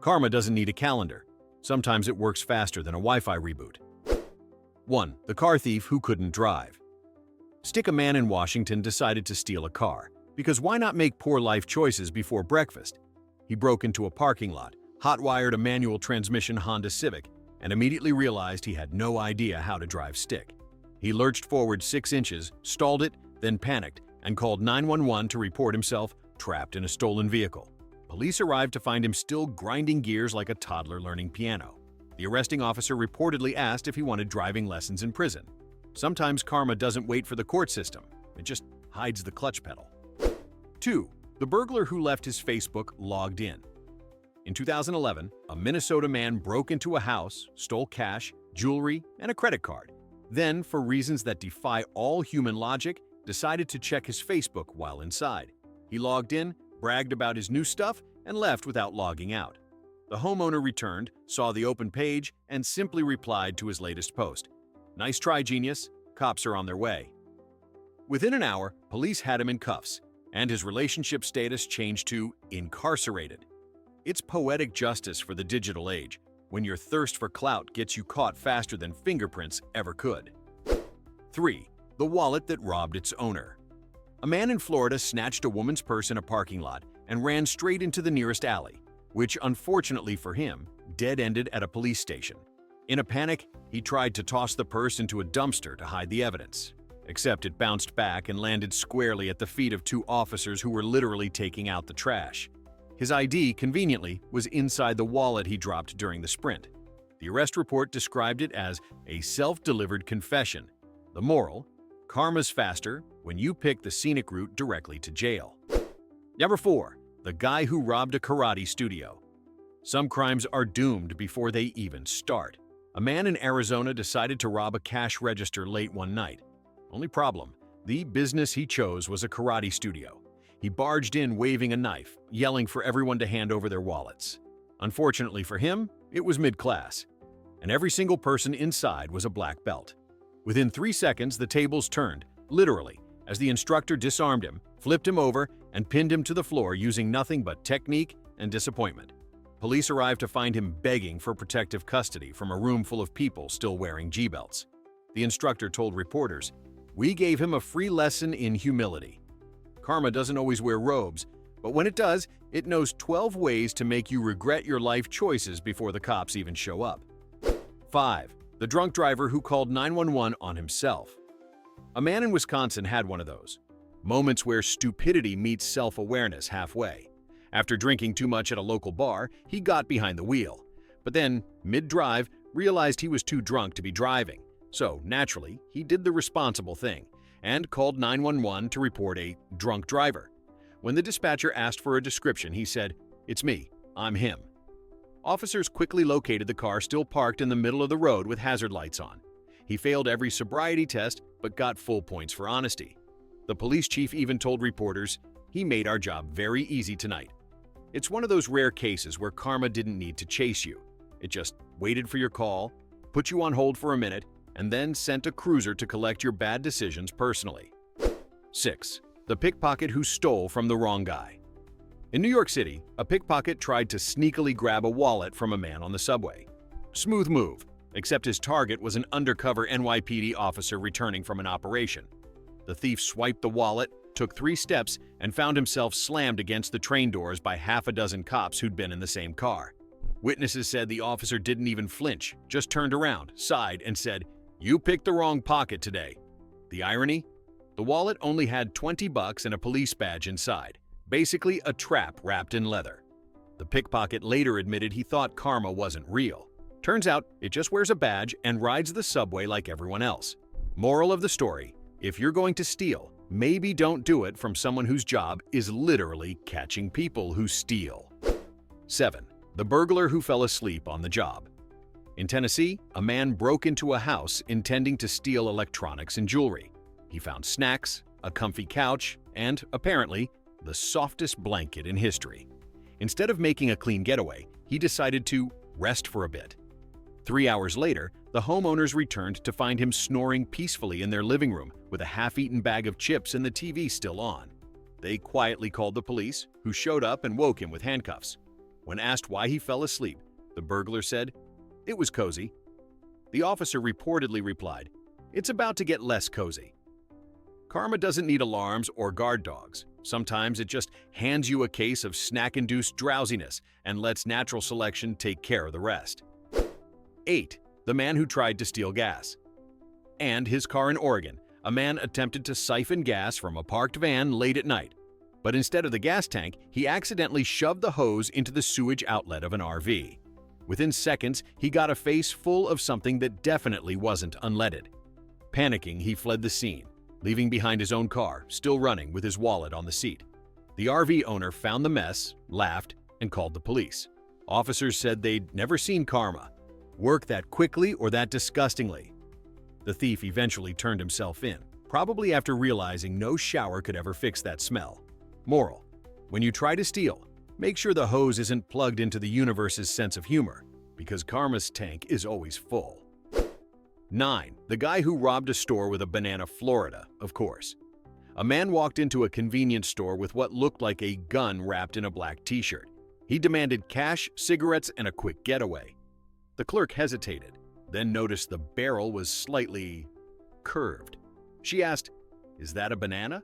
Karma doesn't need a calendar. Sometimes it works faster than a Wi-Fi reboot. 1. The car thief who couldn't drive. A man in Washington decided to steal a car, because why not make poor life choices before breakfast? He broke into a parking lot, hot-wired a manual transmission Honda Civic, and immediately realized he had no idea how to drive stick. He lurched forward 6 inches, stalled it, then panicked, and called 911 to report himself trapped in a stolen vehicle. Police arrived to find him still grinding gears like a toddler learning piano. The arresting officer reportedly asked if he wanted driving lessons in prison. Sometimes karma doesn't wait for the court system, it just hides the clutch pedal. 2. The burglar who left his Facebook logged in. In 2011, a Minnesota man broke into a house, stole cash, jewelry, and a credit card. Then, for reasons that defy all human logic, decided to check his Facebook while inside. He logged in, bragged about his new stuff, and left without logging out. The homeowner returned, saw the open page, and simply replied to his latest post. "Nice try, genius. Cops are on their way." Within an hour, police had him in cuffs, and his relationship status changed to incarcerated. It's poetic justice for the digital age, when your thirst for clout gets you caught faster than fingerprints ever could. 3. The wallet that robbed its owner. A man in Florida snatched a woman's purse in a parking lot and ran straight into the nearest alley, which, unfortunately for him, dead-ended at a police station. In a panic, he tried to toss the purse into a dumpster to hide the evidence, except it bounced back and landed squarely at the feet of 2 officers who were literally taking out the trash. His ID, conveniently, was inside the wallet he dropped during the sprint. The arrest report described it as a self-delivered confession. The moral: karma's faster when you pick the scenic route directly to jail. Number 4. The guy who robbed a karate studio. Some crimes are doomed before they even start. A man in Arizona decided to rob a cash register late one night. Only problem: the business he chose was a karate studio. He barged in waving a knife, yelling for everyone to hand over their wallets. Unfortunately for him, it was mid-class, and every single person inside was a black belt. Within 3 seconds, the tables turned, literally, as the instructor disarmed him, flipped him over, and pinned him to the floor using nothing but technique and disappointment. Police arrived to find him begging for protective custody from a room full of people still wearing G-belts. The instructor told reporters, "We gave him a free lesson in humility." Karma doesn't always wear robes, but when it does, it knows 12 ways to make you regret your life choices before the cops even show up. 5. The drunk driver who called 911 on himself. A man in Wisconsin had one of those moments where stupidity meets self-awareness halfway. After drinking too much at a local bar, he got behind the wheel, but then, mid-drive, realized he was too drunk to be driving. So, naturally, he did the responsible thing and called 911 to report a drunk driver. When the dispatcher asked for a description, he said, "It's me, I'm him." Officers quickly located the car still parked in the middle of the road with hazard lights on. He failed every sobriety test but got full points for honesty. The police chief even told reporters, "He made our job very easy tonight." It's one of those rare cases where karma didn't need to chase you. It just waited for your call, put you on hold for a minute, and then sent a cruiser to collect your bad decisions personally. 6. The pickpocket who stole from the wrong guy. In New York City, a pickpocket tried to sneakily grab a wallet from a man on the subway. Smooth move, except his target was an undercover NYPD officer returning from an operation. The thief swiped the wallet, took 3 steps, and found himself slammed against the train doors by half a dozen cops who'd been in the same car. Witnesses said the officer didn't even flinch, just turned around, sighed, and said, "You picked the wrong pocket today." The irony? The wallet only had $20 and a police badge inside, basically a trap wrapped in leather. The pickpocket later admitted he thought karma wasn't real. Turns out it just wears a badge and rides the subway like everyone else. Moral of the story: if you're going to steal, maybe don't do it from someone whose job is literally catching people who steal. 7. The burglar who fell asleep on the job. In Tennessee, a man broke into a house intending to steal electronics and jewelry. He found snacks, a comfy couch, and, apparently, the softest blanket in history. Instead of making a clean getaway, he decided to rest for a bit. 3 hours later, the homeowners returned to find him snoring peacefully in their living room with a half-eaten bag of chips and the TV still on. They quietly called the police, who showed up and woke him with handcuffs. When asked why he fell asleep, the burglar said, "It was cozy." The officer reportedly replied, "It's about to get less cozy." Karma doesn't need alarms or guard dogs. Sometimes it just hands you a case of snack-induced drowsiness and lets natural selection take care of the rest. 8. The man who tried to steal gas. And his car in Oregon, a man attempted to siphon gas from a parked van late at night. But instead of the gas tank, he accidentally shoved the hose into the sewage outlet of an RV. Within seconds, he got a face full of something that definitely wasn't unleaded. Panicking, he fled the scene, leaving behind his own car, still running with his wallet on the seat. The RV owner found the mess, laughed, and called the police. Officers said they'd never seen karma work that quickly or that disgustingly. The thief eventually turned himself in, probably after realizing no shower could ever fix that smell. Moral: when you try to steal, make sure the hose isn't plugged into the universe's sense of humor, because karma's tank is always full. 9. The guy who robbed a store with a banana, Florida, of course. A man walked into a convenience store with what looked like a gun wrapped in a black t-shirt. He demanded cash, cigarettes, and a quick getaway. The clerk hesitated, then noticed the barrel was slightly curved. She asked, "Is that a banana?"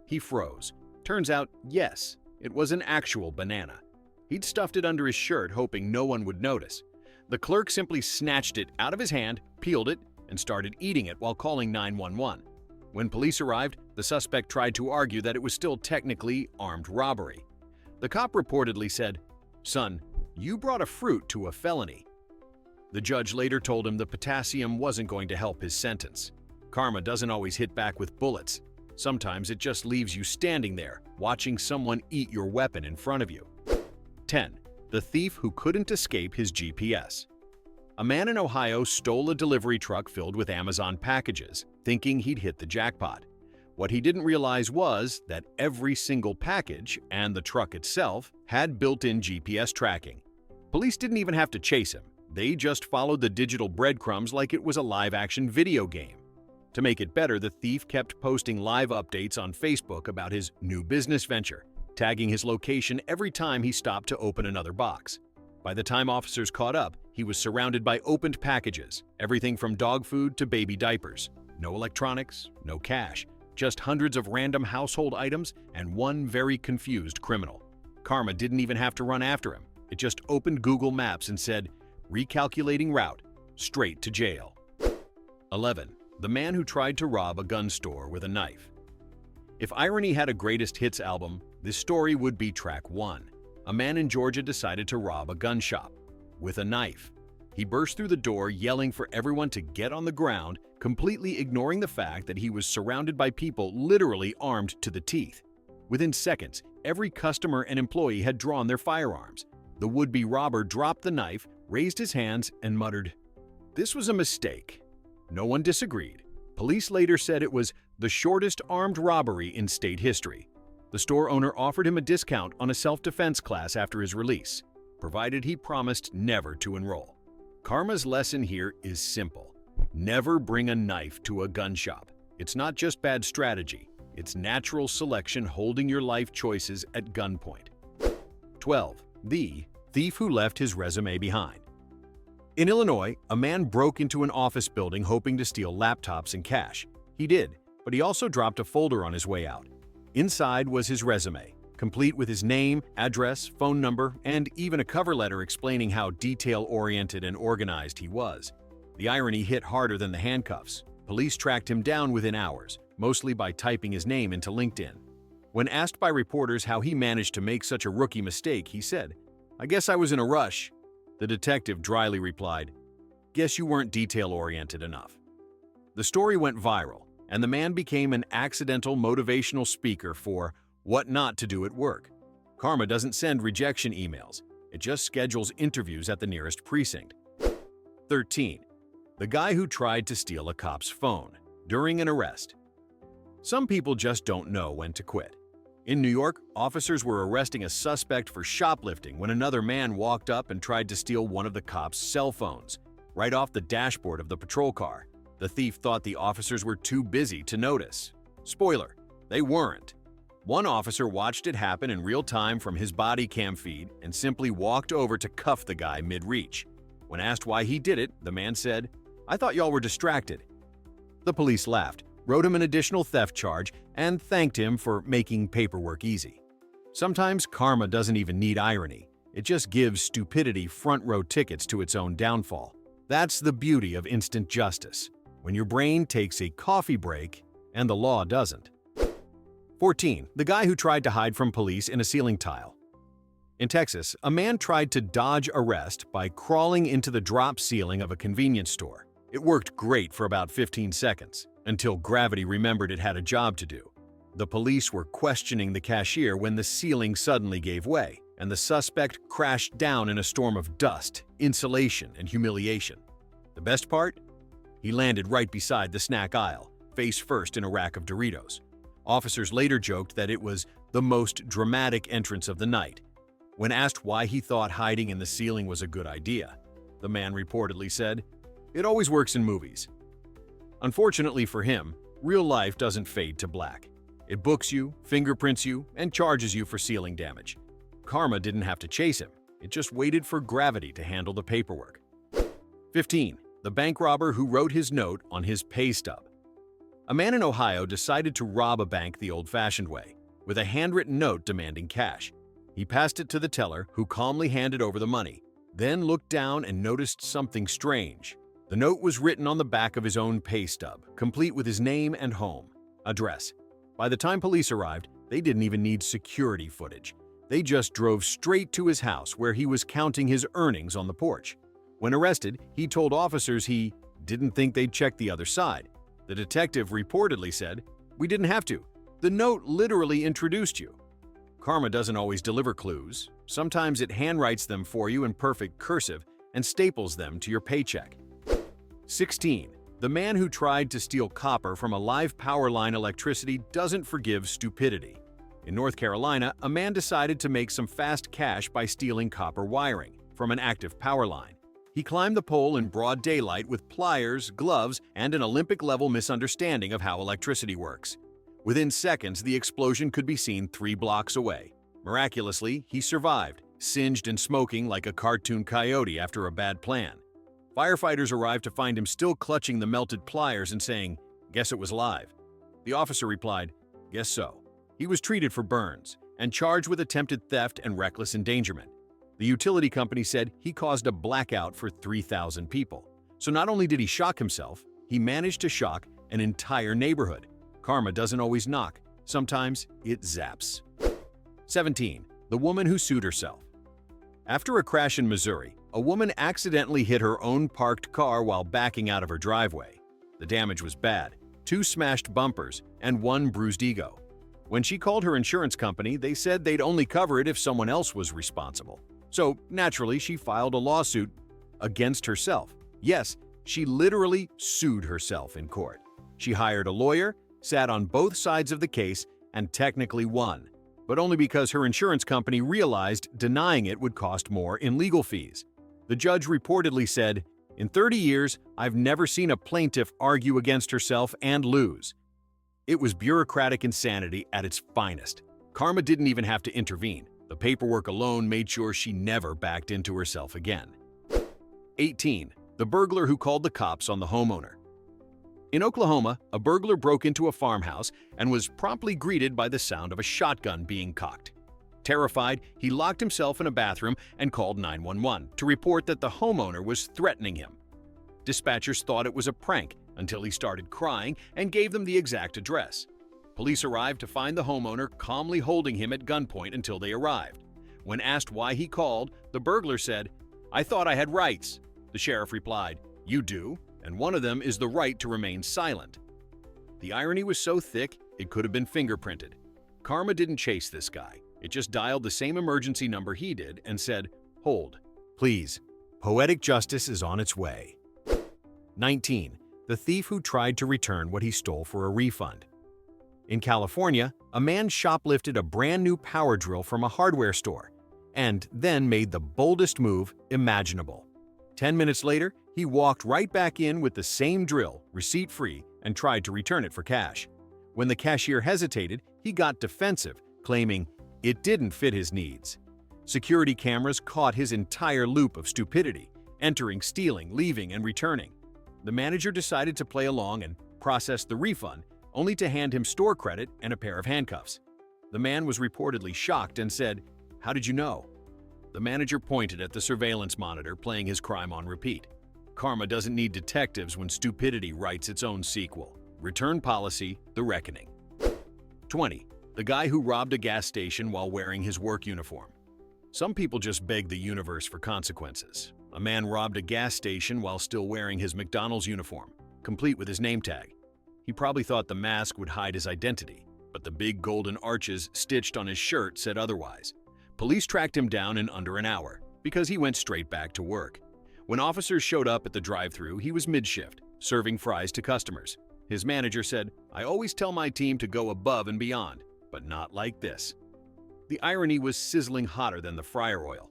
He froze. Turns out, yes, it was an actual banana. He'd stuffed it under his shirt, hoping no one would notice. The clerk simply snatched it out of his hand, peeled it, and started eating it while calling 911. When police arrived, the suspect tried to argue that it was still technically armed robbery. The cop reportedly said, "Son, you brought a fruit to a felony." The judge later told him the potassium wasn't going to help his sentence. Karma doesn't always hit back with bullets. Sometimes it just leaves you standing there, watching someone eat your weapon in front of you. 10. The thief who couldn't escape his GPS. A man in Ohio stole a delivery truck filled with Amazon packages, thinking he'd hit the jackpot. What he didn't realize was that every single package, and the truck itself, had built-in GPS tracking. Police didn't even have to chase him. They just followed the digital breadcrumbs like it was a live-action video game. To make it better, the thief kept posting live updates on Facebook about his new business venture, tagging his location every time he stopped to open another box. By the time officers caught up, he was surrounded by opened packages, everything from dog food to baby diapers. No electronics, no cash, just hundreds of random household items and one very confused criminal. Karma didn't even have to run after him. It just opened Google Maps and said, "Recalculating route, straight to jail." 11. The man who tried to rob a gun store with a knife. If Irony had a greatest hits album, this story would be track 1. A man in Georgia decided to rob a gun shop with a knife. He burst through the door yelling for everyone to get on the ground, completely ignoring the fact that he was surrounded by people literally armed to the teeth. Within seconds, every customer and employee had drawn their firearms. The would-be robber dropped the knife, raised his hands, and muttered, "This was a mistake." No one disagreed. Police later said it was the shortest armed robbery in state history. The store owner offered him a discount on a self-defense class after his release, provided he promised never to enroll. Karma's lesson here is simple. Never bring a knife to a gun shop. It's not just bad strategy, it's natural selection holding your life choices at gunpoint. 12. The thief who left his resume behind. In Illinois, a man broke into an office building hoping to steal laptops and cash. He did, but he also dropped a folder on his way out. Inside was his resume, complete with his name, address, phone number, and even a cover letter explaining how detail-oriented and organized he was. The irony hit harder than the handcuffs. Police tracked him down within hours, mostly by typing his name into LinkedIn. When asked by reporters how he managed to make such a rookie mistake, he said, "I guess I was in a rush." The detective dryly replied, "Guess you weren't detail-oriented enough." The story went viral, and the man became an accidental motivational speaker for what not to do at work. Karma doesn't send rejection emails. It just schedules interviews at the nearest precinct. 13. The guy who tried to steal a cop's phone during an arrest. Some people just don't know when to quit. In New York, officers were arresting a suspect for shoplifting when another man walked up and tried to steal one of the cops' cell phones, right off the dashboard of the patrol car. The thief thought the officers were too busy to notice. Spoiler, they weren't. One officer watched it happen in real time from his body cam feed and simply walked over to cuff the guy mid-reach. When asked why he did it, the man said, "I thought y'all were distracted." The police laughed, wrote him an additional theft charge, and thanked him for making paperwork easy. Sometimes karma doesn't even need irony. It just gives stupidity front-row tickets to its own downfall. That's the beauty of instant justice, when your brain takes a coffee break and the law doesn't. 14. The guy who tried to hide from police in a ceiling tile. In Texas, a man tried to dodge arrest by crawling into the drop ceiling of a convenience store. It worked great for about 15 seconds, until gravity remembered it had a job to do. The police were questioning the cashier when the ceiling suddenly gave way, and the suspect crashed down in a storm of dust, insulation, and humiliation. The best part? He landed right beside the snack aisle, face first in a rack of Doritos. Officers later joked that it was the most dramatic entrance of the night. When asked why he thought hiding in the ceiling was a good idea, the man reportedly said, "It always works in movies." Unfortunately for him, real life doesn't fade to black. It books you, fingerprints you, and charges you for ceiling damage. Karma didn't have to chase him. It just waited for gravity to handle the paperwork. 15. The bank robber who wrote his note on his pay stub. A man in Ohio decided to rob a bank the old-fashioned way, with a handwritten note demanding cash. He passed it to the teller, who calmly handed over the money, then looked down and noticed something strange. The note was written on the back of his own pay stub, complete with his name and home address. By the time police arrived, they didn't even need security footage. They just drove straight to his house where he was counting his earnings on the porch. When arrested, he told officers he didn't think they'd check the other side. The detective reportedly said, "We didn't have to. The note literally introduced you." Karma doesn't always deliver clues. Sometimes it handwrites them for you in perfect cursive and staples them to your paycheck. 16. The man who tried to steal copper from a live power line electricity doesn't forgive stupidity. In North Carolina, a man decided to make some fast cash by stealing copper wiring from an active power line. He climbed the pole in broad daylight with pliers, gloves, and an Olympic-level misunderstanding of how electricity works. Within seconds, the explosion could be seen 3 blocks away. Miraculously, he survived, singed and smoking like a cartoon coyote after a bad plan. Firefighters arrived to find him still clutching the melted pliers and saying, "Guess it was live." The officer replied, "Guess so." He was treated for burns and charged with attempted theft and reckless endangerment. The utility company said he caused a blackout for 3,000 people. So not only did he shock himself, he managed to shock an entire neighborhood. Karma doesn't always knock. Sometimes it zaps. 17. The woman who sued herself. After a crash in Missouri, a woman accidentally hit her own parked car while backing out of her driveway. The damage was bad: 2 smashed bumpers and 1 bruised ego. When she called her insurance company, they said they'd only cover it if someone else was responsible. So, naturally, she filed a lawsuit against herself. Yes, she literally sued herself in court. She hired a lawyer, sat on both sides of the case, and technically won, but only because her insurance company realized denying it would cost more in legal fees. The judge reportedly said, "In 30 years, I've never seen a plaintiff argue against herself and lose." It was bureaucratic insanity at its finest. Karma didn't even have to intervene. The paperwork alone made sure she never backed into herself again. 18. The burglar who called the cops on the homeowner. In Oklahoma, a burglar broke into a farmhouse and was promptly greeted by the sound of a shotgun being cocked. Terrified, he locked himself in a bathroom and called 911 to report that the homeowner was threatening him. Dispatchers thought it was a prank until he started crying and gave them the exact address. Police arrived to find the homeowner calmly holding him at gunpoint until they arrived. When asked why he called, the burglar said, "I thought I had rights." The sheriff replied, "You do, and one of them is the right to remain silent." The irony was so thick, it could have been fingerprinted. Karma didn't chase this guy. It just dialed the same emergency number he did and said, "Hold, please. Poetic justice is on its way." 19. The thief who tried to return what he stole for a refund. In California, a man shoplifted a brand new power drill from a hardware store and then made the boldest move imaginable. 10 minutes later, he walked right back in with the same drill, receipt-free, and tried to return it for cash. When the cashier hesitated, he got defensive, claiming it didn't fit his needs. Security cameras caught his entire loop of stupidity, entering, stealing, leaving, and returning. The manager decided to play along and processed the refund, only to hand him store credit and a pair of handcuffs. The man was reportedly shocked and said, "How did you know?" The manager pointed at the surveillance monitor, playing his crime on repeat. Karma doesn't need detectives when stupidity writes its own sequel. Return policy, The Reckoning. 20. The guy who robbed a gas station while wearing his work uniform. Some people just beg the universe for consequences. A man robbed a gas station while still wearing his McDonald's uniform, complete with his name tag. He probably thought the mask would hide his identity, but the big golden arches stitched on his shirt said otherwise. Police tracked him down in under an hour because he went straight back to work. When officers showed up at the drive-thru, he was mid-shift, serving fries to customers. His manager said, "I always tell my team to go above and beyond, but not like this." The irony was sizzling hotter than the fryer oil.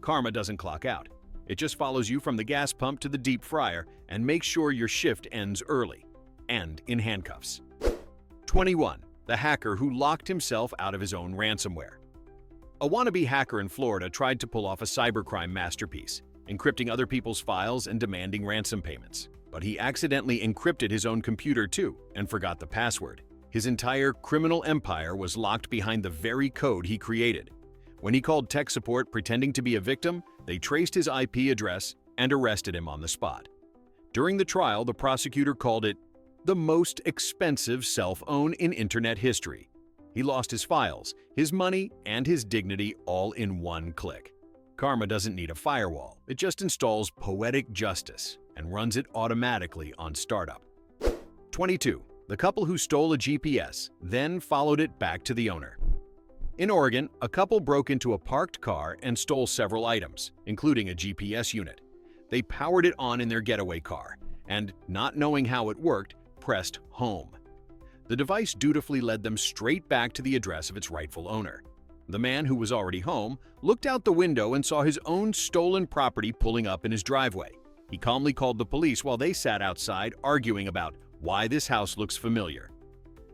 Karma doesn't clock out. It just follows you from the gas pump to the deep fryer and makes sure your shift ends early and in handcuffs. 21. The hacker who locked himself out of his own ransomware. A wannabe hacker in Florida tried to pull off a cybercrime masterpiece, encrypting other people's files and demanding ransom payments. But he accidentally encrypted his own computer too and forgot the password. His entire criminal empire was locked behind the very code he created. When he called tech support pretending to be a victim, they traced his IP address and arrested him on the spot. During the trial, the prosecutor called it the most expensive self-own in internet history. He lost his files, his money, and his dignity all in one click. Karma doesn't need a firewall. It just installs poetic justice and runs it automatically on startup. 22. The couple who stole a GPS, then followed it back to the owner. In Oregon, a couple broke into a parked car and stole several items, including a GPS unit. They powered it on in their getaway car and, not knowing how it worked, pressed home. The device dutifully led them straight back to the address of its rightful owner. The man, who was already home, looked out the window and saw his own stolen property pulling up in his driveway. He calmly called the police while they sat outside arguing about why this house looks familiar.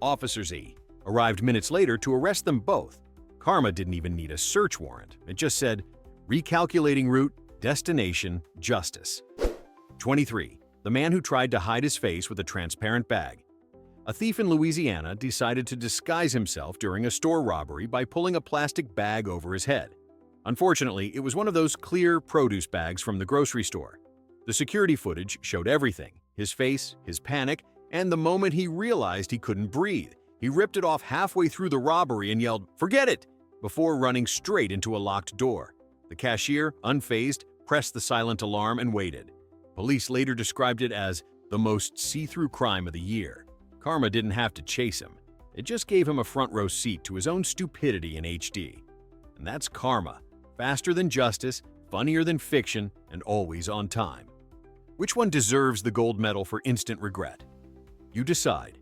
Officer Z arrived minutes later to arrest them both. Karma didn't even need a search warrant. It just said, recalculating route, destination, justice. 23. The man who tried to hide his face with a transparent bag. A thief in Louisiana decided to disguise himself during a store robbery by pulling a plastic bag over his head. Unfortunately, it was one of those clear produce bags from the grocery store. The security footage showed everything: his face, his panic, and the moment he realized he couldn't breathe. He ripped it off halfway through the robbery and yelled, "Forget it!" before running straight into a locked door. The cashier, unfazed, pressed the silent alarm and waited. Police later described it as the most see-through crime of the year. Karma didn't have to chase him. It just gave him a front-row seat to his own stupidity in HD. And that's karma. Faster than justice, funnier than fiction, and always on time. Which one deserves the gold medal for instant regret? You decide.